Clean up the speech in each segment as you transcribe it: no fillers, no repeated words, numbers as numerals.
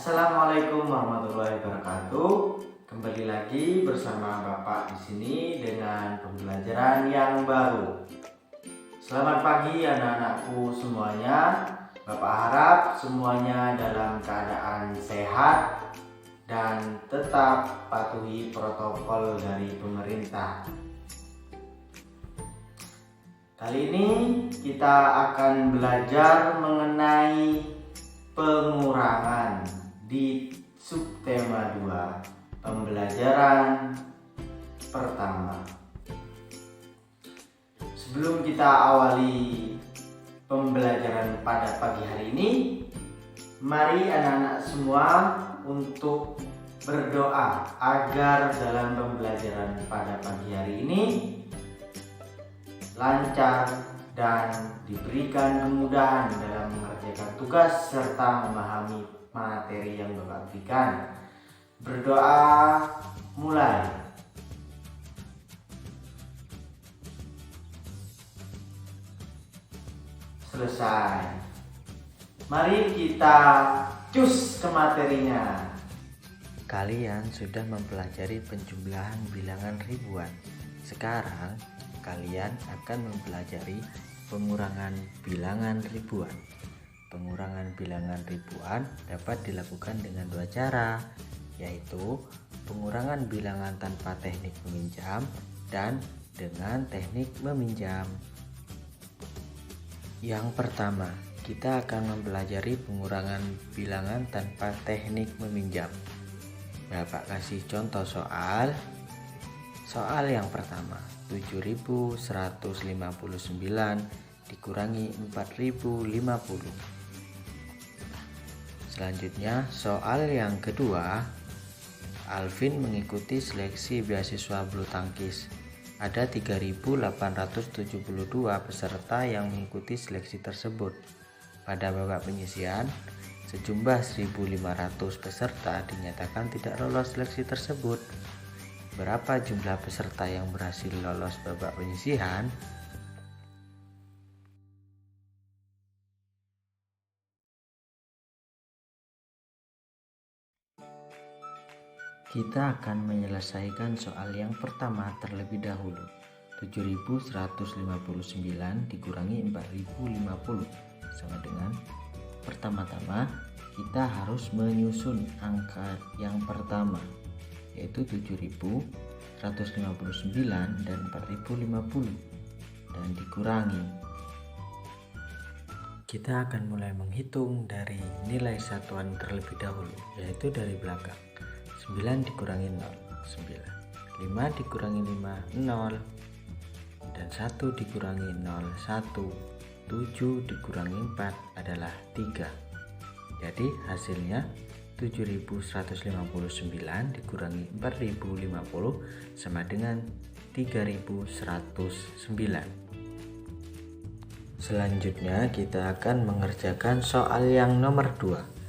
Assalamualaikum warahmatullahi wabarakatuh. Kembali lagi bersama Bapak di sini dengan pembelajaran yang baru. Selamat pagi anak-anakku semuanya. Bapak harap semuanya dalam keadaan sehat dan tetap patuhi protokol dari pemerintah. Kali ini kita akan belajar mengenai pengurangan di subtema 2 pembelajaran pertama. Sebelum kita awali pembelajaran pada pagi hari ini, mari anak-anak semua untuk berdoa agar dalam pembelajaran pada pagi hari ini lancar dan diberikan kemudahan dalam mengerjakan tugas serta memahami materi yang Bapak berikan. Berdoa mulai. Selesai. Mari kita cus ke materinya. Kalian sudah mempelajari penjumlahan bilangan ribuan. Sekarang kalian akan mempelajari pengurangan bilangan ribuan. Pengurangan bilangan ribuan dapat dilakukan dengan dua cara, yaitu pengurangan bilangan tanpa teknik meminjam dan dengan teknik meminjam. Yang pertama, kita akan mempelajari pengurangan bilangan tanpa teknik meminjam. Bapak kasih contoh soal. Soal yang pertama, 7.159 dikurangi 4.050. Selanjutnya, soal yang kedua, Alvin mengikuti seleksi beasiswa bulu tangkis. Ada 3.872 peserta yang mengikuti seleksi tersebut. Pada babak penyisihan, sejumlah 1.500 peserta dinyatakan tidak lolos seleksi tersebut. Berapa jumlah peserta yang berhasil lolos babak penyisihan? Kita akan menyelesaikan soal yang pertama terlebih dahulu. 7.159 dikurangi 4.050 sama dengan, pertama-tama kita harus menyusun angka yang pertama, yaitu 7.159 dan 4.050 dan dikurangi. Kita akan mulai menghitung dari nilai satuan terlebih dahulu, yaitu dari belakang. 9 dikurangi 0, 9. 5 dikurangi 5, 0. Dan 1 dikurangi 0, 1. 7 dikurangi 4 adalah 3. Jadi hasilnya 7.159 dikurangi 4.050 sama dengan 3.109. Selanjutnya kita akan mengerjakan soal yang nomor 2.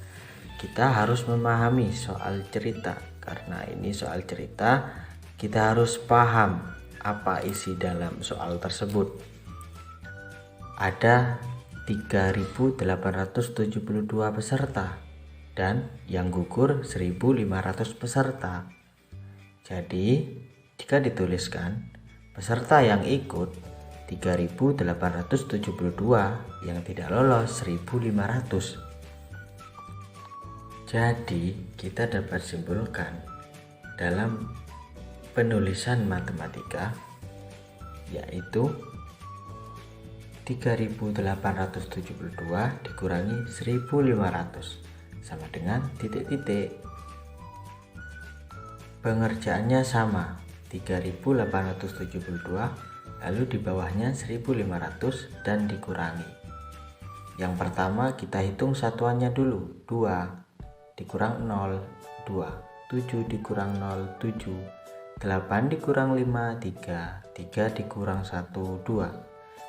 Kita harus memahami soal cerita. Karena ini soal cerita, kita harus paham apa isi dalam soal tersebut. Ada 3.872 peserta dan yang gugur 1.500 peserta. Jadi, jika dituliskan peserta yang ikut 3.872, yang tidak lolos 1.500. Jadi, kita dapat simpulkan dalam penulisan matematika, yaitu 3.872 dikurangi 1.500 sama dengan titik-titik. Pengerjaannya sama, 3.872 lalu di bawahnya 1.500 dan dikurangi. Yang pertama kita hitung satuannya dulu, 2 dikurang 0, 2. 7 dikurang 0, 7. 8 dikurang 5, 3. 3 dikurang 1, 2.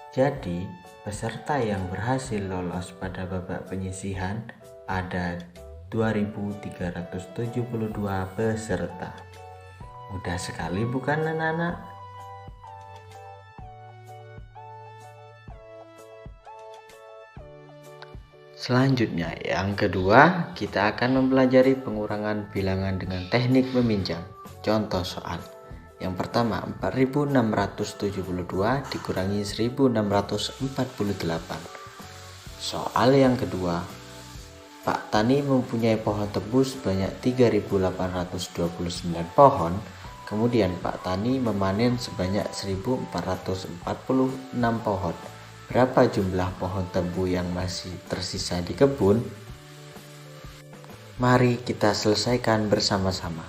Jadi, peserta yang berhasil lolos pada babak penyisihan ada 2.372 peserta. Mudah sekali bukan anak-anak? Selanjutnya, yang kedua, kita akan mempelajari pengurangan bilangan dengan teknik meminjam. Contoh soal. Yang pertama, 4672 dikurangi 1648. Soal yang kedua, Pak Tani mempunyai pohon tebu sebanyak 3829 pohon. Kemudian Pak Tani memanen sebanyak 1446 pohon. Berapa jumlah pohon tebu yang masih tersisa di kebun? Mari kita selesaikan bersama-sama.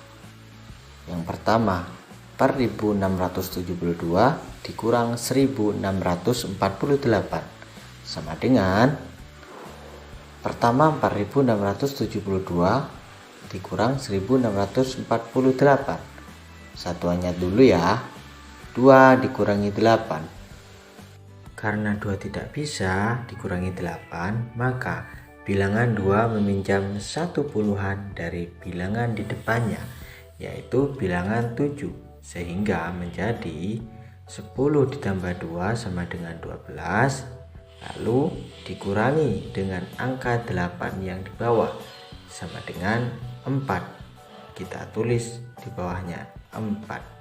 Yang pertama, 4672 dikurang 1648 sama dengan, pertama 4672 dikurang 1648. Satuannya dulu ya. 2 dikurangi 8. Karena 2 tidak bisa dikurangi 8, maka bilangan 2 meminjam 1 puluhan dari bilangan di depannya, yaitu bilangan 7, sehingga menjadi 10 ditambah 2 sama dengan 12, lalu dikurangi dengan angka 8 yang di bawah sama dengan 4. Kita tulis di bawahnya 4.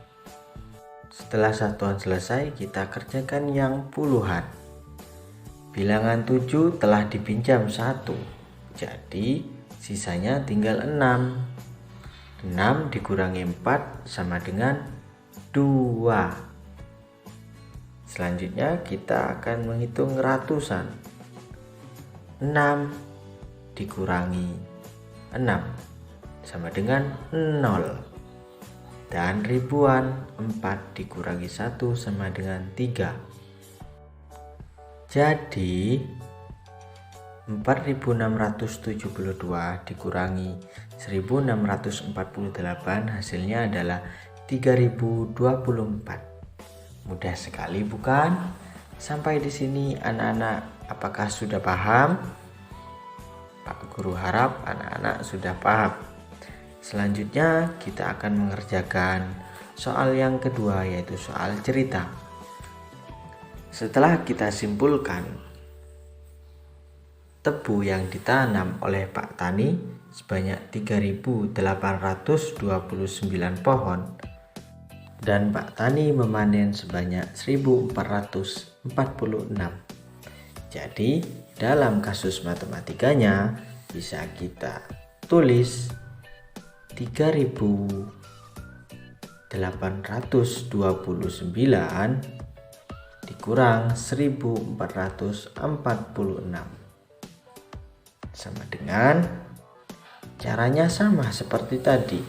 Setelah satuan selesai, kita kerjakan yang puluhan. Bilangan 7 telah dipinjam 1, jadi sisanya tinggal 6. 6 dikurangi 4 sama dengan 2. Selanjutnya kita akan menghitung ratusan. 6 dikurangi 6 sama dengan 0. Dan ribuan, 4 dikurangi 1 sama dengan 3. Jadi 4672 dikurangi 1648 hasilnya adalah 3024. Mudah sekali bukan? Sampai di sini anak-anak apakah sudah paham? Pak Guru harap anak-anak sudah paham. Selanjutnya kita akan mengerjakan soal yang kedua, yaitu soal cerita. Setelah kita simpulkan tebu yang ditanam oleh Pak Tani sebanyak 3829 pohon dan Pak Tani memanen sebanyak 1446. Jadi dalam kasus matematikanya bisa kita tulis 3829 dikurang 1446 sama dengan, caranya sama seperti tadi,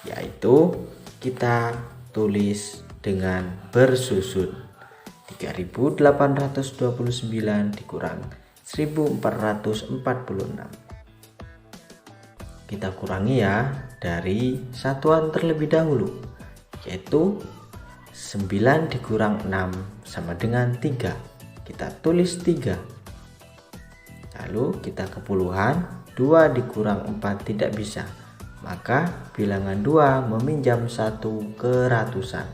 yaitu kita tulis dengan bersusun. 3829 dikurang 1446. Kita kurangi ya dari satuan terlebih dahulu, yaitu 9 dikurang 6 sama dengan 3. Kita tulis 3. Lalu kita ke puluhan, 2 dikurang 4 tidak bisa, maka bilangan 2 meminjam 1 keratusan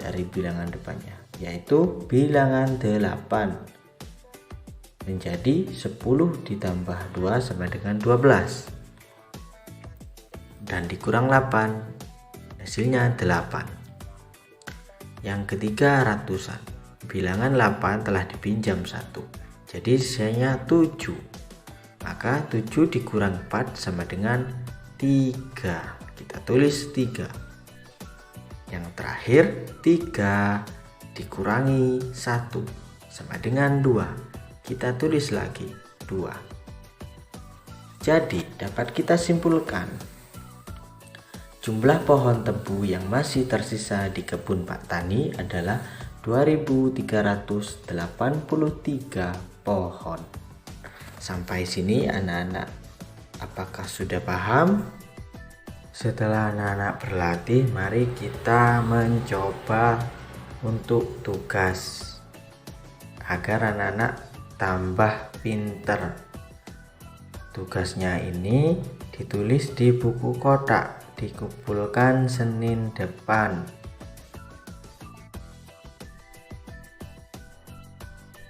dari bilangan depannya, yaitu bilangan 8. Menjadi 10 ditambah 2 sama dengan 12. Dan dikurang 8, hasilnya 8. Yang ketiga ratusan. Bilangan 8 telah dipinjam 1, jadi sisanya 7. Maka 7 dikurang 4 sama dengan 3. Kita tulis 3. Yang terakhir 3 dikurangi 1 sama dengan 2. Kita tulis lagi 2. Jadi dapat kita simpulkan, jumlah pohon tebu yang masih tersisa di kebun Pak Tani adalah 2383 pohon. Sampai sini anak-anak apakah sudah paham? Setelah anak-anak berlatih, mari kita mencoba untuk tugas agar anak-anak tambah pinter. Tugasnya ini ditulis di buku kotak, dikumpulkan Senin depan.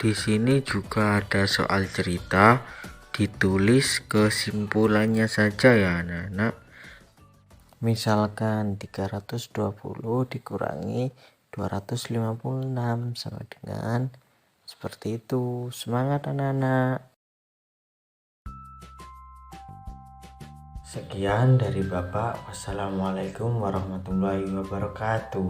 Di sini juga ada soal cerita. Di ditulis kesimpulannya saja ya anak-anak. Misalkan 320 dikurangi 256 sama dengan seperti itu. Semangat anak-anak. Sekian dari Bapak. Wassalamualaikum warahmatullahi wabarakatuh.